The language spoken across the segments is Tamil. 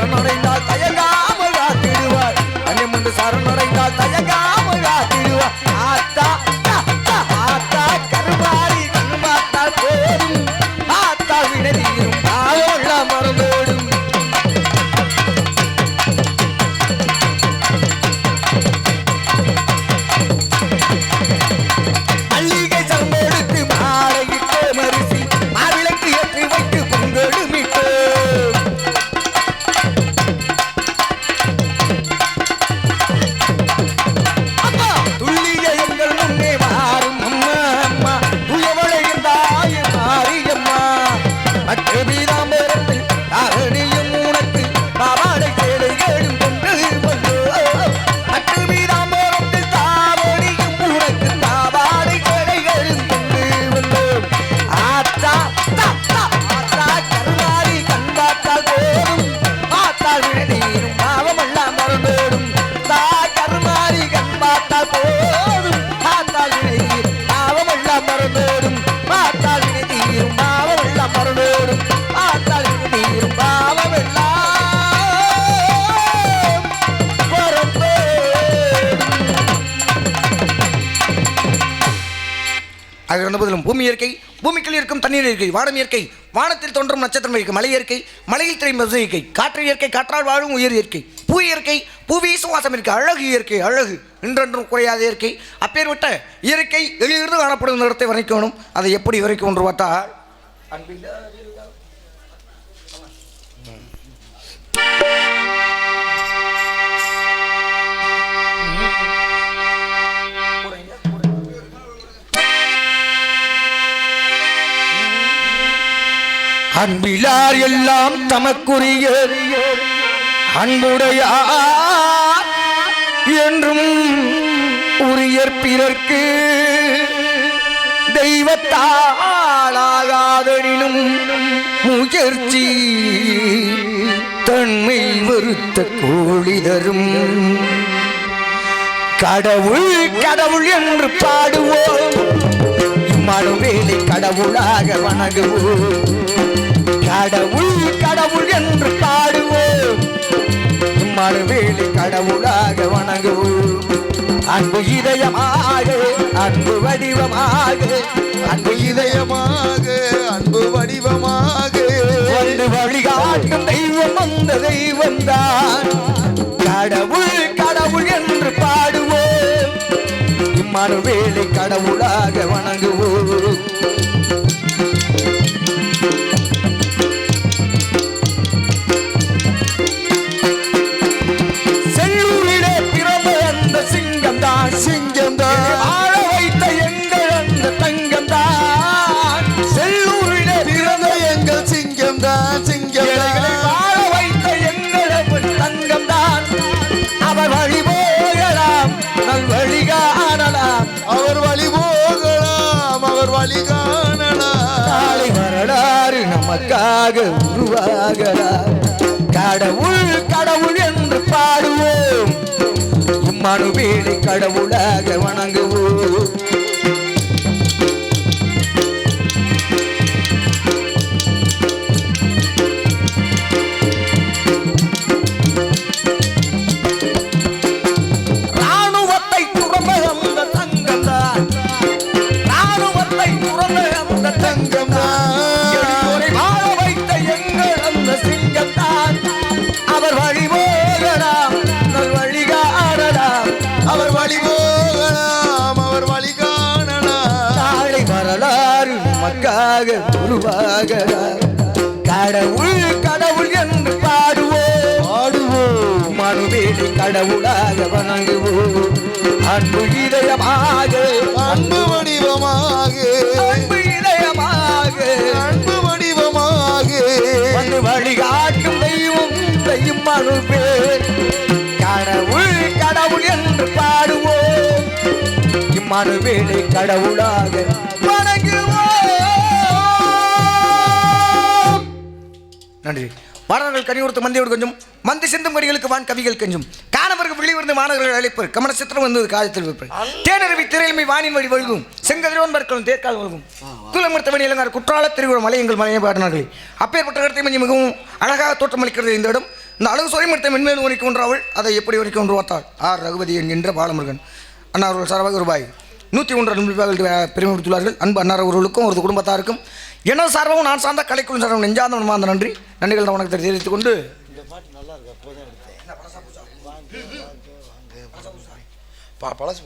சரணடைந்தால் தயங்காமல் காத்திடுவார் கண்ணியமுண்டு சரணடைந்தால் தயங்காமல் காத்திடுவார் ஆத்தா ஆத்தா கருமாறி கண்மாத்தால் போதும் ஆத்தா வினதியும் ஆவோள்ள மறந்தோடும் மல்லிகை சம்பெடுத்து மாலையிட்டு மரிசி மாவிளக்கு ஏற்றி வைத்து பொங்கெடுமிட்டு துள்ளிய எங்கள் முன்னே மாறும் அம்மா அம்மா துயவளை தாய் மாரியம்மா மற்ற வீராம்பரத்தில் தாரணியும் உனக்கு பாவாடை சேலை ஏடும் கொண்டு வந்தோ மற்ற வீராம்பரத்தில் தாரணியும் உனக்கு பாவாடை சேலை ஏடும் கொண்டு வந்தோ ஆத்தா ஆத்தா கருமாறி கண்பாத்தால் போதும் ஆத்தால் விழுதீரும் பாவமெல்லாம் மறந்தோடும் தா கருமாறி கண்பாத்தால் போதும் ஆத்தால் விழுதீரும் பாவமெல்லாம் மறந்தோடும் ஆத்தால் விழுதீரும் பாவமெல்லாம் மறந்தோடும் ஆத்தால் விழுதீரும் பாவமெல்லாம் மறந்தோடும். ஆக இருந்தபோதிலும் பூமி இயற்கை பூமிக்குள் இருக்கும் தண்ணீர் இயற்கை வானம் இயற்கை வானத்தில் தோன்றும் நட்சத்திரம் இயற்கை மலை இயற்கை மலையில் தெரியும் பசு இயற்கை காற்று இயற்கை காற்றால் வாழும் உயிர் இயற்கை பூ இயற்கை பூவி சுவாசம் இயற்கை அழகு இயற்கை அழகு இன்றென்றும் குறையாத இயற்கை அப்பேற்பட்ட இயற்கை எளிதிருந்து காணப்படும் இடத்தை வரைக்கணும் அதை எப்படி வரைக்கும் ஒன்று பார்த்தால் அன்பிலார் எல்லாம் தமக்குரிய அன்புடையார் என்றும் உரியர் பிறர்க்கு தெய்வத்தாளாகாதனினும் முயற்சி தன்மை வருத்த கோழி தரும் கடவுள் கடவுள் என்று பாடுவோம் மறுவேலை கடவுளாக வணங்குவோம் கடவுள் கடவுள் என்று பாடுவோம் மறுவேலை கடவுளாக வணங்குவோம் அன்பு இதயமாக அன்பு வடிவமாக அன்பு இதயமாக அன்பு வடிவமாக வந்து வழிகாட்டும் தெய்வம் அந்த தெய்வம் தான் கடவுள் கடவுள் என்று பாடுவோம் இம்மறுவேலை கடவுளாக வணங்குவோம் செல்லூரிலே பிறந்த அந்த சிங்கம் தான் சிங்கம் தான் வாழ வைத்த எங்கள் அந்த தங்கம் தான் செல்லூரிலே பிறந்த எங்கள் சிங்கம் தான் சிங்கம் வாழ வைத்த எங்கள் தங்கம் தான் அவர் வழி போகலாம் நல் வழி காணலாம் அவர் வழி போகலாம் அவர் வழி காணலாம் நாளை வரலாறு நமக்காக உருவாகலாம் கடவுள் கடவுள் என்று பாடுவோம் இம்மனுவேலை கடவுளாக வணங்குவோம் ராணுவத்தை துறந்த அந்த தங்கம் தான் ராணுவத்தை துறந்த அந்த தங்கம் தான் வாழ வைத்த எங்கள் அந்த சிங்கம் தான் அவர் வழி போகலாம் நல் வழி காணலாம் அவர் வழி போகலாம் அவர் வழி காணலாம் நாளை வரலாறு நமக்காக உருவாகலாம் கடவுள் கடவுள் என்று பாடுவோம் பாடுவோம் மனுவேலை கடவுளாக வணங்குவோம் அன்பு இதயமாக அன்பு வடிவமாக அன்பு இதயமாக அன்பு வடிவமாக வந்து வழிகாட்டும் தெய்வம் தெய்வம் மனுவே கடவுள் கடவுள் என்று பாடுவோம் இம்மனுவேலை கடவுளாக வணங்குவோம். நன்றி. மாணவர்கள் கனிவுறுத்து மந்தியோடு கொஞ்சம் மந்தி சிந்தும் கடிகளுக்கு வான் கவிகள் கெஞ்சும் காணவர்கள் வெளிவந்து மாணவர்கள் அழைப்பர் கமன சித்திரம் வந்தது காலத்தில் வைப்பர் தேனருவி திரையில்மை வானின் வழி வழுகும் செங்கதிரோன் பற்களும் தேர்கால் வழுகும் தூளமர்த்தவணி இளங்கார் குற்றால திருவிழா மலை எங்கள் மலையை பாடினார்களே அப்பேற்பட்ட இடத்தை மஞ்சி மிகவும் அழகாக தோற்றமளிக்கிறது இந்த இடம் இந்த அழகு சொரிமத்தை மென்மேலும் ஒன்றாள் அதை எப்படி ஒன்றிக்க ஒன்று பார்த்தாள் ஆர் ரகுபதி என்கின்ற பாலமுருகன் அண்ணா அவர்கள் சார்பாக ரூபாய் 101 பெருமை கொடுத்துள்ளார்கள். அன்பு அன்னார் அவர்களுக்கும் ஒரு குடும்பத்தாருக்கும் எனது சார்பாகவும் நான் சார்ந்த கலைக்குழு சார்பாக நெஞ்சார்ந்த மனமார்ந்த நன்றி நன்றிகள் வணக்கத்தை தெரிவித்துக் கொண்டு பழசு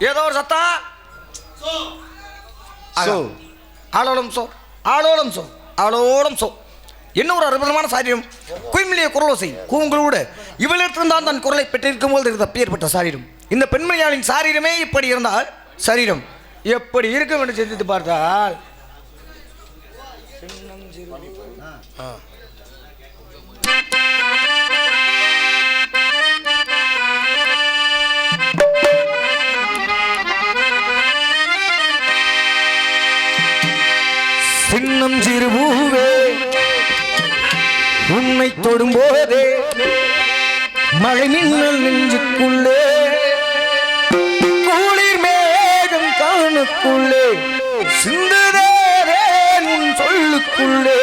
ஏதோ ஒரு சத்தம் ஆளோளம் சோ ஆளோளம் சோ ஆளோளம் சோ என்ன ஒரு அற்புதமான சாரீரம் குயிமிலிய குரலோசை கூங்களோடு இவளிடத்தில்தான் தன் குரலை பெற்றிருக்கும் போது தப்பியற்பட்ட சாரீரம் இந்த பெண்மணியாளின் சாரீரமே இப்படி இருந்தால் சரீரம் எப்படி இருக்கும் என்று சிந்தித்து பார்த்தால் சின்னம் சிறுபூவே உன்னை தொடும்போதே மழை மின்னல் நெஞ்சுக்குள்ளே குளிர் மேகம் காணுக்குள்ளே சிந்துதேரே உன் சொல் சொல்லுக்குள்ளே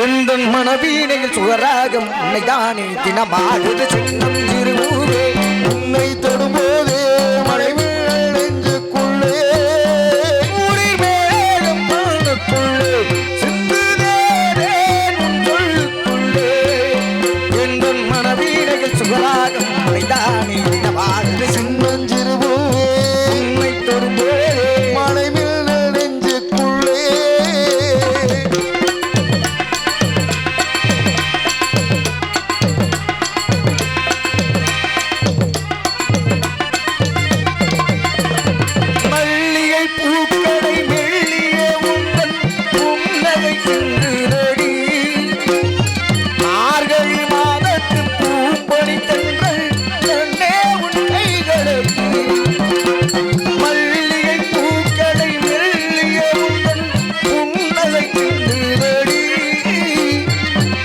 எந்த மனவீனையில் சுகராகம் உன்னைதானே தினமாடுது சின்னம் திருவுவே உன்னை தொடும்போதே மழை நெஞ்சுக்குள்ளே மேலும் மனக்குள்ளே சிந்துதேனே உன் சொல்லுக்குள்ளே எந்த மனவீனையில் சுகராகம் உன்னைதானே தினமாடுது சின்னஞ்சிறுபூவே உன்னை தொடும்போதே மழை நெஞ்சுக்குள்ளே மல்லிகை பூக்களை மெல்லிய உந்தன் புன்னகை சென்றுதடி மார்கழி மாதத்து பூப்பொடி தென்றல் கண்ணே உன் கைகளுக்கு மல்லிகை பூக்களை மெல்லிய உந்தன் புன்னகை சென்றுதடி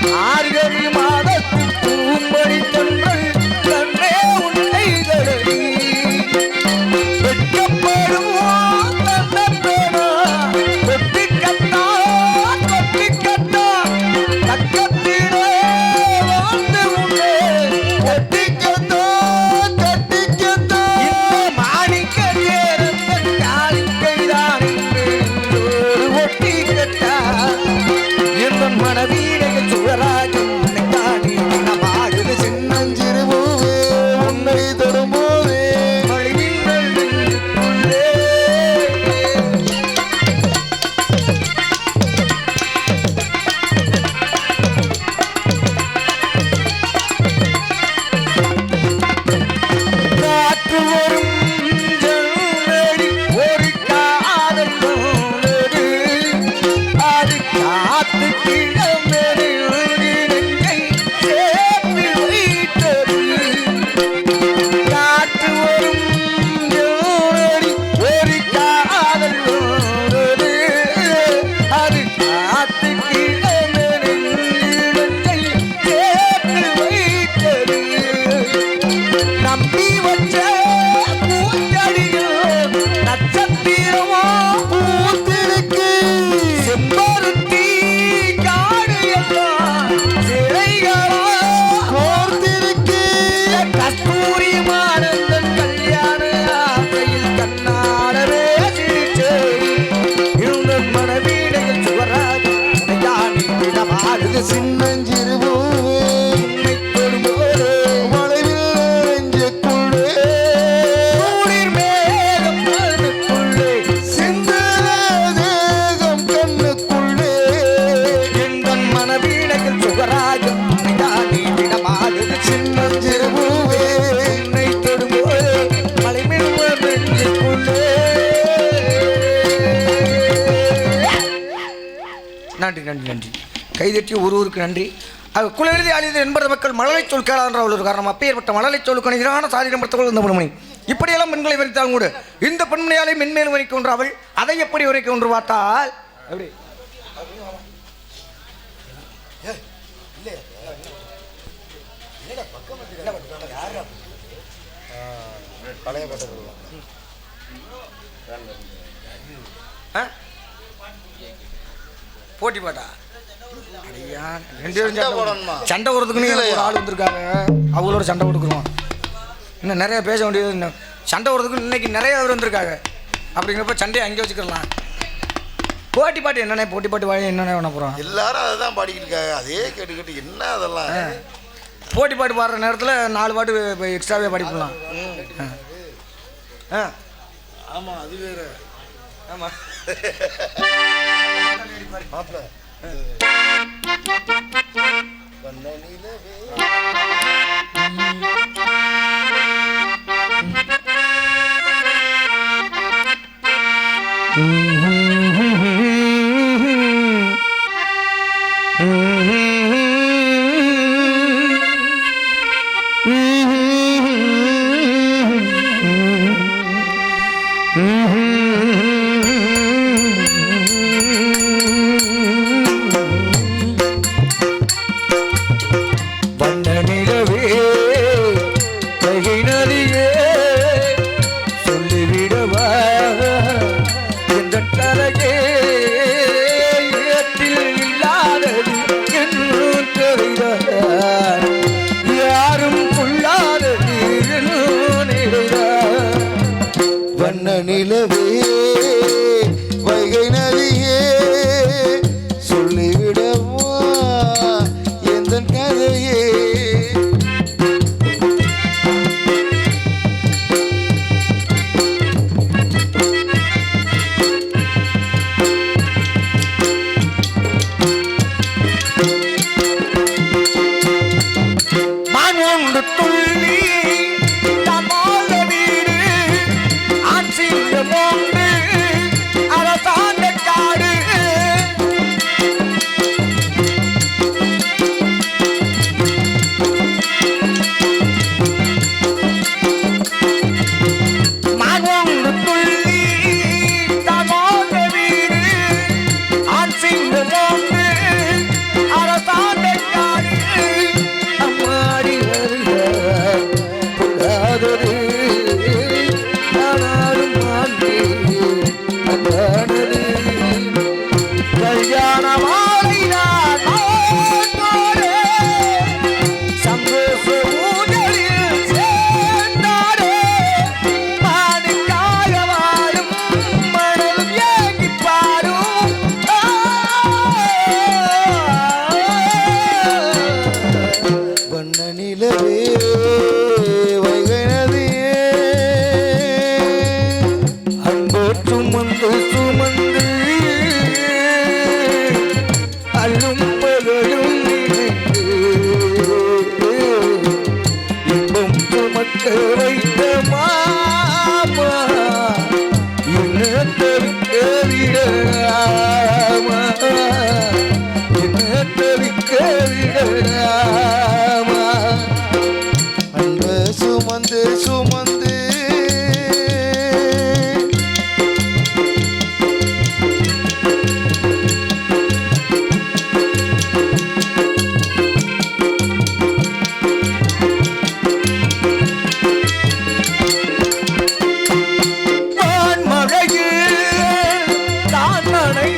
மார்கழி மாதத்து பூப்பொடி தென்றல் கண்ணே உன் கைகளுக்கு வெட்கப்படும் தன்னப்பேனா கொட்டிக்கட்டா கொட்டிக்கட்டா தக்கத்திலே வாழ்ந்து உண்டே கட்டிக்கத்தா கட்டிக்கத்தா இந்த மாணிக்க நேரத்தன் காலிக்கைதான் ஒரு ஒட்டிக்கட்டா எந்த மனவீனைகள் சுவராஜம் உன்னைத்தானே தினமாடுது சின்னஞ்சிறுபூவே உன்னை தொடும்போதே மொழிமின்னல் நெஞ்சுக்குள்ளே காற்று வரும் ஜன்னடி ஒரு காதல் தோணுது அது காத்து கிழமெறி நெஞ்சை சேர்த்து வைத்தது காற்று வரும் ஜன்னடி ஒரு காதல் தோணுது அது காத்து கிழமெறி நெஞ்சை சேர்த்து வைத்தது நம்பி வச்ச பூச்செடியோ நட்சத்திரமோ பூத்திருக்கு செம்பருத்தி காடு எல்லாம் சிறைகளோ கோர்த்திருக்கு கஸ்தூரி மானந்தன் கல்யாண ஆசையில் கண்ணாடவே சிரிச்சே இருந்த மனவீடையில் சுவராக யானை தினமாடுது சின்னஞ்சிறுபூவே உன்னை தொடும்போது மழைவில் நெஞ்சுக்குள்ளே குளிர் மேகம் மனதுக்குள்ளே தேகம் கண்ணுக்குள்ளே எந்தன் மனவீணையில் சுகராகம் யானை தினமாடுது சின்னஞ்சிறுபூவே உன்னை தொடும்போது மலை மின்னும் நெஞ்சுக்குள்ளே. நன்றி நன்றி நன்றி கைதட்டி ஒருவருக்கு நன்றி குளிர்ந்து அழிந்து என்பது மக்கள் மழலை சொல் கேளான்ற ஒரு காரணம் அப்பேற்பட்ட மழலை சொல்லுக்கு எதிரான சாதிடம் படுத்தவள் இந்த பெண்மணி இப்படியெல்லாம் பெண்களை வரித்தாலும் கூட இந்த பெண்மணியாலே மென்மேலும் வரைக்கும் ஒன்று அவள் அதை எப்படி வரைக்கும் ஒன்று பார்த்தால் எப்படி பழைய போட்டி பாட்டா அடியா, ரெண்டு பேரும் சண்டை போடணுமா? சண்டை போடுறதுக்குன்னு ஒரு ஆள் வந்திருக்காங்க அவங்களோட சண்டை போட்டுக்குருவோம் இன்னும் நிறைய பேச வேண்டியது இன்னும் சண்டை போடுறதுக்கு இன்னைக்கு நிறைய பேர் வந்திருக்காங்க அப்படிங்கிறப்ப சண்டையை அங்கே வச்சுக்கலாம் போட்டி பாட்டு என்னென்ன போட்டி பாட்டு வாங்கி என்னென்ன பண்ண போகிறோம் எல்லாரும் அதை தான் பாடிக்கிட்டு இருக்காங்க அதே கேட்டுக்கிட்டு என்ன அதெல்லாம் போட்டி பாட்டு பாடுற நேரத்தில் 4 பாட்டு எக்ஸ்ட்ராவே படிக்கலாம் ஆ ஆமாம் அது வேற ஆமாம் மாப்பிள்ள வண்ண நிலவே சொல்லிவிடவா எந்த கலகே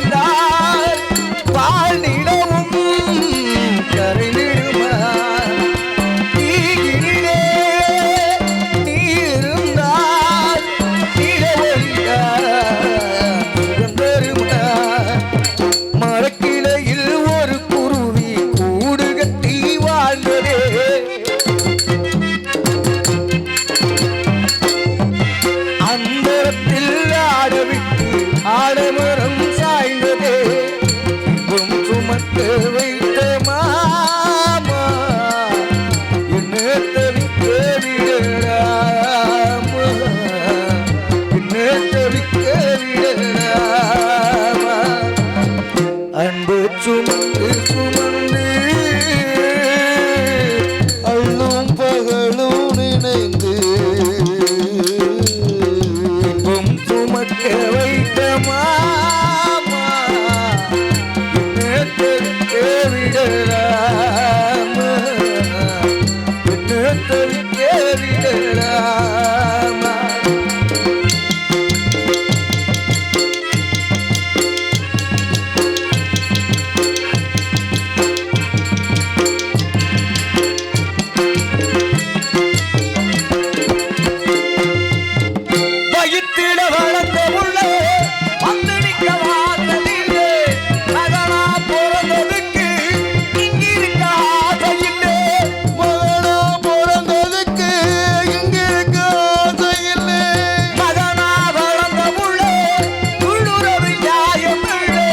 ஒழிந்தால் வாழ்நிலவும் கரைந்திடுமா தீயிலே நீ இருந்தால் நில ஒழிந்தால் சுகந்தருமா மரக்கிளையில் ஒரு குருவி கூடு கட்டி வாழ்ந்ததே அந்தரத்தில் ஆடவிட்டு ஆடமரம் சாய்ந்ததே இன்பம் சுமத்து வைத்த மாமா என்ன தவிக்க விடலாமா என்ன தவிக்க விடலாமா அன்பு சுமந்து சுமந்து அள்ளும் பகலும் நினைந்து இன்பம் சுமக்க வைத்த மாமா என்ன தவிக்க விடலாமா என்ன தவிக்க விடலாமா வயிற்றிட வளர்ந்த உள்ளே வந்து நிற்க வாழ்ந்ததில்லை மகனா பிறந்ததுக்கு இங்கிருக்க ஆசையில்லை மகனா பிறந்ததுக்கு இங்கிருக்க ஆசையில்லை மகனா வளர்ந்த உள்ளே உள்ளுறவு நியாயமில்லை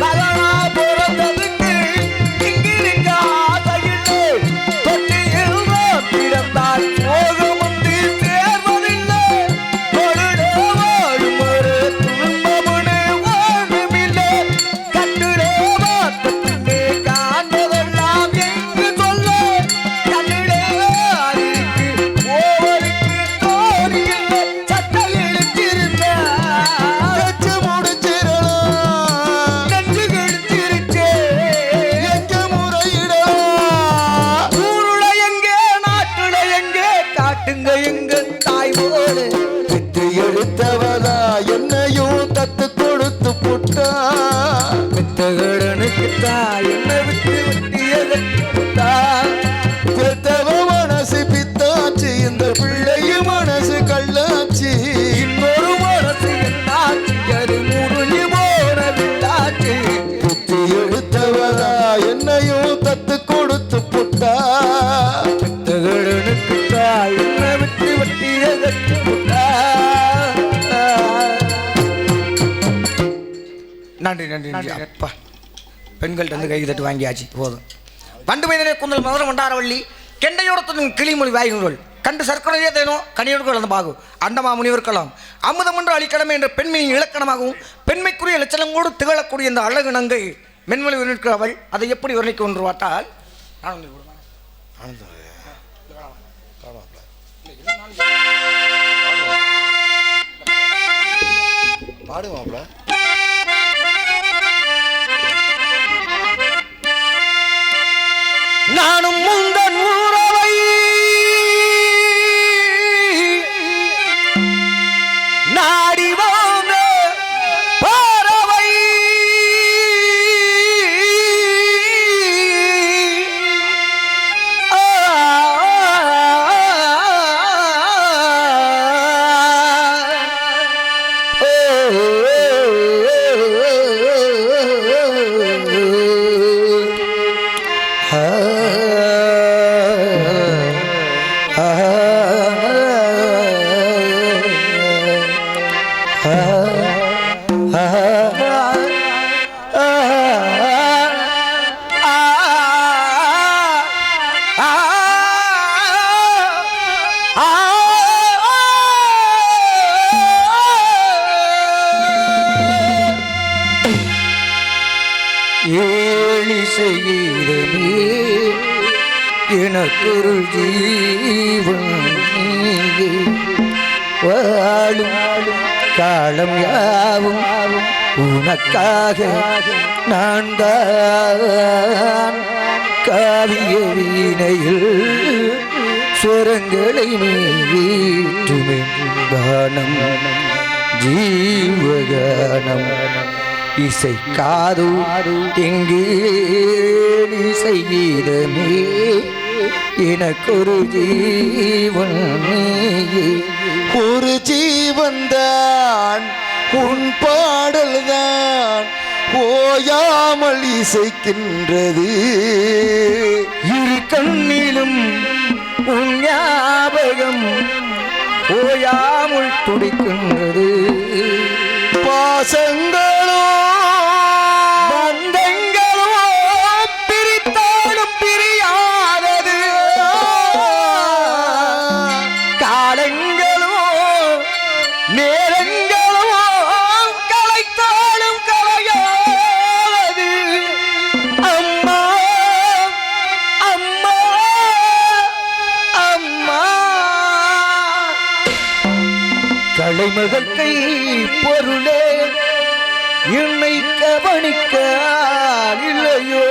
மகனா பிறந்ததுக்கு இங்கிருக்க ஆசையில்லை தொட்டியில் பிறந்தால் போகம் வந்து சேர்வதில்லை பொருளே வாழும் ஒரு துன்பமுனே வாழுமில்லை கட்டுரே வார்த்தத்திலே காண்பதெல்லாம் எங்கு சொல்ல கண்ணிலே ஆருக்கு ஓவருக்கு தோணியில்லை சட்டை இழுத்திருந்தார் வச்சு முடிச்சிடலாம் நெஞ்சு கெடுத்திருச்சே எங்க முறையிடலாம் ஊருல எங்கே நாட்டுல எங்கே காட்டுங்க எங்க தாய் போல வித்து எடுத்தவதா என்னையும் தத்து கொடுத்து புட்டா பெத்தகடனுக்கு தாய் என்ன விட்டு விட்டியதா பெத்தவ மனசு பித்தாச்சு இந்த பிள்ளையும் மனசு கள்ளாச்சு இன்னொரு மனசு என்னாச்சு அது முறிஞ்சு போனதில்லாச்சு வித்து எடுத்தவதா என்னையும் தத்து கொடுத்து புட்டா பெத்தகடனுக்கு தாய் என்ன விட்டு விட்டியதா நன்றி நன்றி நன்றி அப்பா பெண்கள்கிட்ட வந்து கை தட்டு வாங்கியாச்சு போதும் பண்டு மைதனே குந்தல் மதுர மண்டாரவள்ளி கெண்டையோடத்தின் கிளிமொழி வாயினூர்கள் கண்டு சர்க்கரையே தேனும் கனியோர்கள் அந்த பாகும் அண்டமா முனிவர்களாம் அமுதம் என்று அளிக்கடமை என்ற பெண்மையின் இலக்கணமாகவும் பெண்மைக்குரிய லட்சணங்களோடு திகழக்கூடிய இந்த அழகு நங்கை மென்மொழி நிற்கிறவள் அதை எப்படி வர்ணிக்க ஒன்று பார்த்தால் பாடுவாப்ல நானும் முந்தன் உறவை நாடி வாழ்ந்த பறவை ஏழிசையிடமே எனக்கொரு ஜீவன் நீயே. வாழும் காலம் யாவும் உனக்காக நான் தான் காவிய வீணையில் ஸ்வரங்களை மீட்டுமென் கானம் ஜீவகானம் இசை காது எங்கே இசை கீதமே எனக்கொரு ஜீவன் ஒரு ஜீவன்தான் உன் பாடல்தான் ஓயாமல் இசைக்கின்றது இரு கண்ணிலும் உன் ஞாபகம் ஓயாமல் துடிக்கின்றது பாசங்களோ பந்தங்களோ பிரித்தாலும் பிரியாதது காலங்களோ நேரங்களோ கலைத்தாலும் கலையாது அம்மா அம்மா அம்மா கலைமகள் கை பொருளே என்னை கவனிக்க இல்லையோ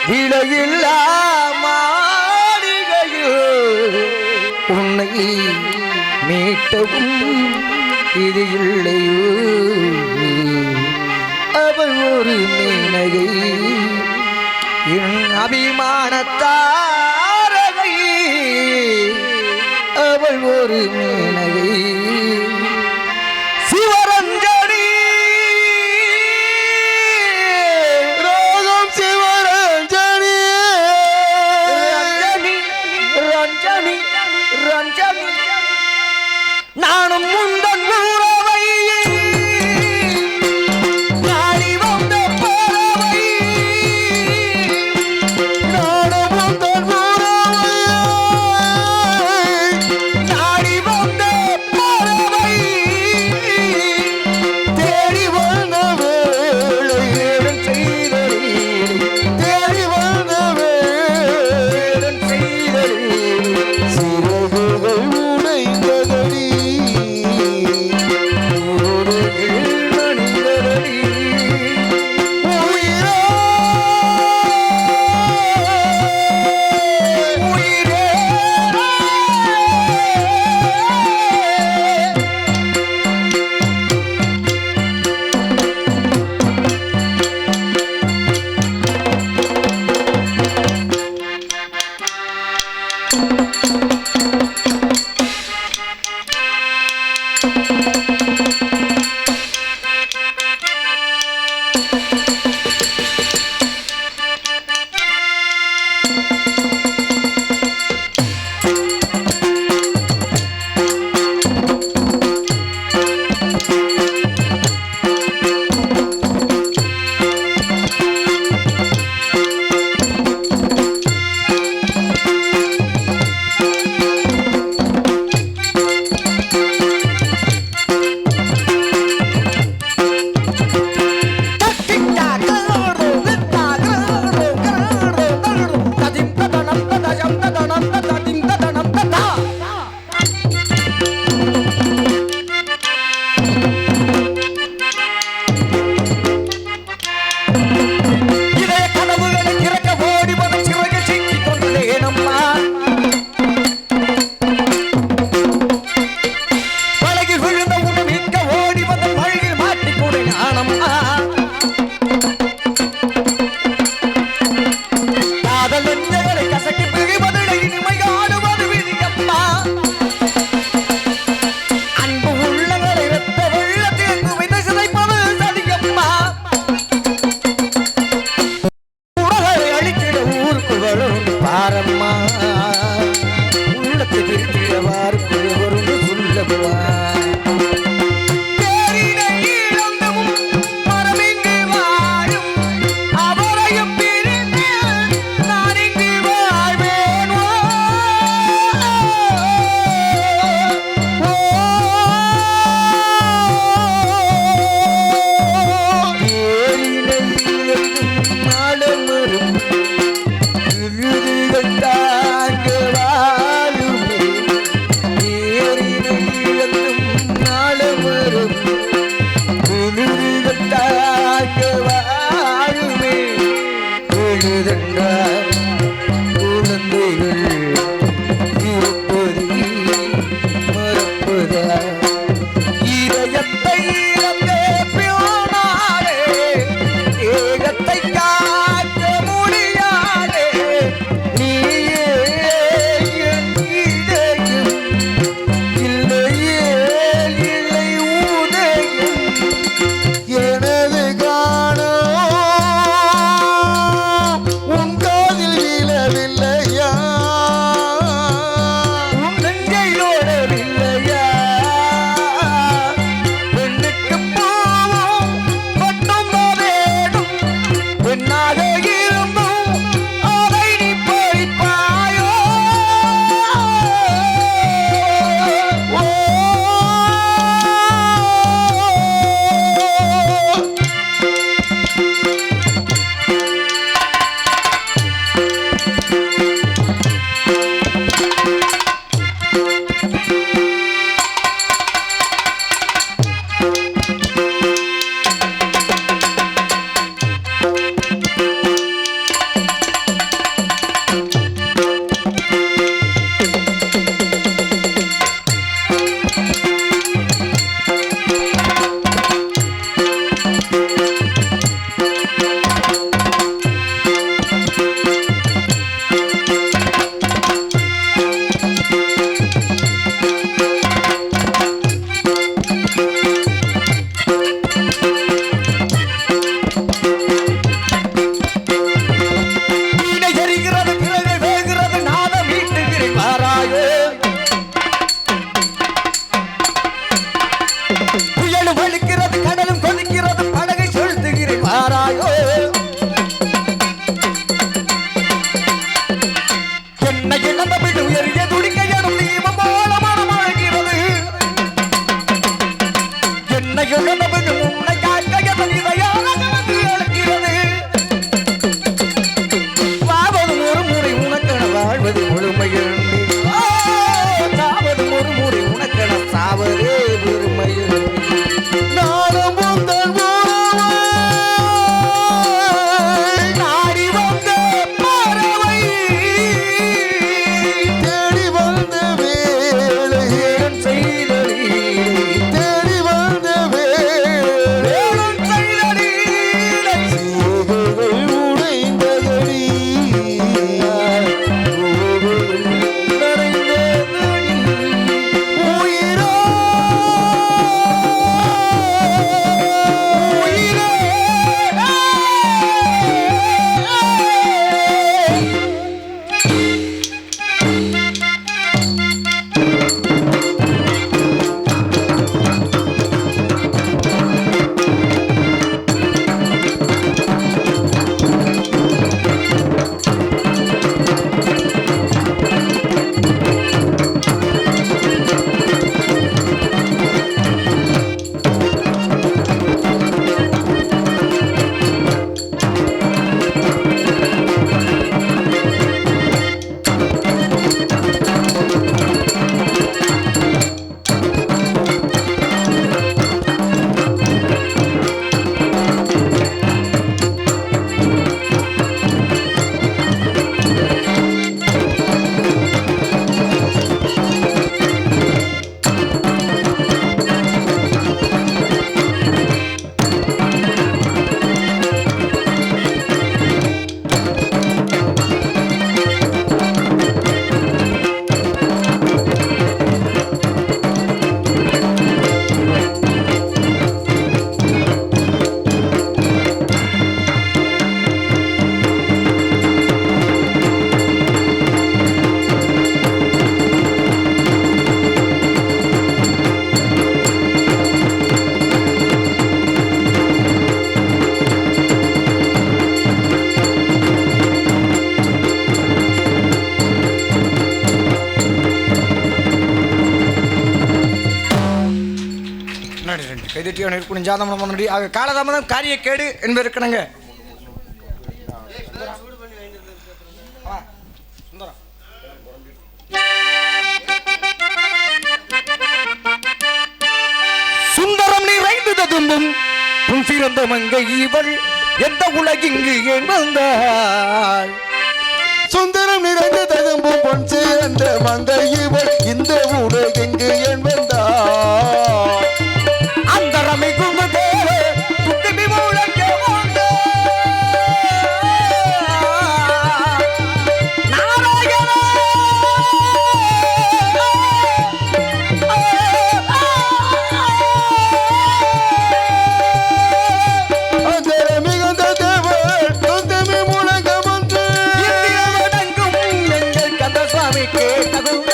விலையில்லா மாளிகையோ உன்னை மீட்டவும் இது இல்லையோ அவள் ஒரு மேனகை என் அபிமானத்தாரகை அவள் ஒரு மேனகை சிவரஞ்சனி ராகம் சிவரஞ்சனி ரஞ்சனி ரஞ்சனி ரஞ்சனி நானும் முந்தன் உறவை நாடி வந்த பறவை நானும் உந்தன் உறவை நாடி வந்த பறவை தேடி வந்த வேளை தேடன் செய்தடி தேடி வந்த வேளை தேடன் செய்தடி சிறகுகள் உடைந்ததடி மணிந்ததடி உயிரே உயிரே இதயத்தை இழந்தே பியோனா திட்டியவன் இருக்கும் ஜாதமனம் முன்னாடி ஆக காலதாமதம் காரிய கேடு என்பதற்கனங்க சுந்தரம் நிறைந்து ததும்பும் புன் சிறந்த மங்கை இவள் எந்த உலகிங்கு ஏன் வந்தாள் சுந்தரம் நிறைந்த ததும்பும் பொன் சிறந்த மங்கை இவள் இந்த உலகெங்கு என் வந்தாள் அந்தரமை குங்கு தேவே துட்டுமி மூலங்க நாராயண அந்தர மிகுந்த தேவள் தொந்தமி முழங்கம் ஒன்று இந்திரவடங்கும் எங்கள் கந்தசாமிக்கு தகுந்த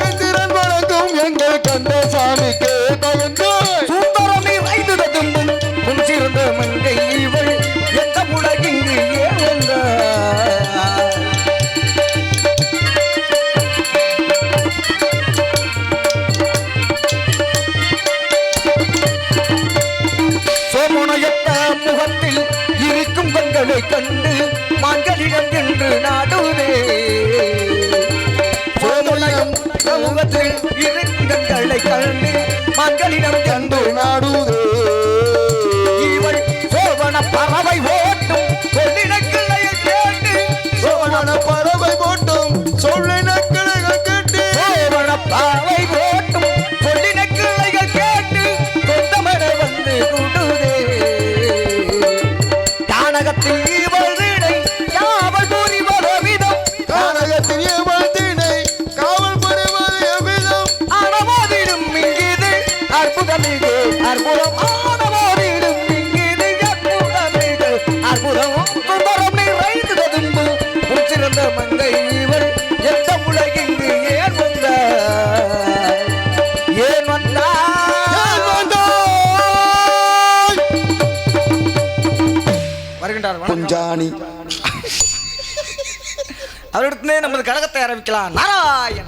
இந்திரன் வணங்கும் எங்கள் கந்தசாமிக்கு தகுந்த சுந்தரம் நிறைந்து ததும்பும் புன் சிறந்த மங்கை இவள் எந்த உலகிங்கு ஏன் வந்தாள் சோமனையத்த முகத்தில் இருக்கும் கண்களை கண்டு மான்களிடம் என்று நாடுவே சோமனையம் முகத்தில் இருக்கும் கண்களை கண்டு மான்களிடம் என்று நாடுதே இவள் சோபன பறவை ஓட்டும் கொள்ளிடக்கிளையை கேட்டு சோழன பறவை போட்டும் சொல்லின கிளைகள் கட்டி சோபன பறவை ஓட்டும் கொள்ளிடக்கிளைகள் கேட்டு சொந்தமர வந்து கூடுதே கானகத்தில் இவள் வீடை யாவல் கூறி வரவிதம் கானகத்தின் ஏமாத்தினை காவல் புரிவது எவ்விதம் ஆனவாதிடும் இங்கிது அற்புதமிகு அற்புதம் ஆனவாதிடும் இங்கிது அற்புதமிகு அற்புதம் சுந்தரம் நிறைந்து ததும்பு சிறந்த மங்கை இவள் எந்த உலகிங்கு ஏன் வந்தாள் ஏன் வந்தாள் வருகின்றார் வணக்கம். குஞ்சாணி அவரிடத்திலே நமது கழகத்தை ஆரம்பிக்கலாம் நாராயண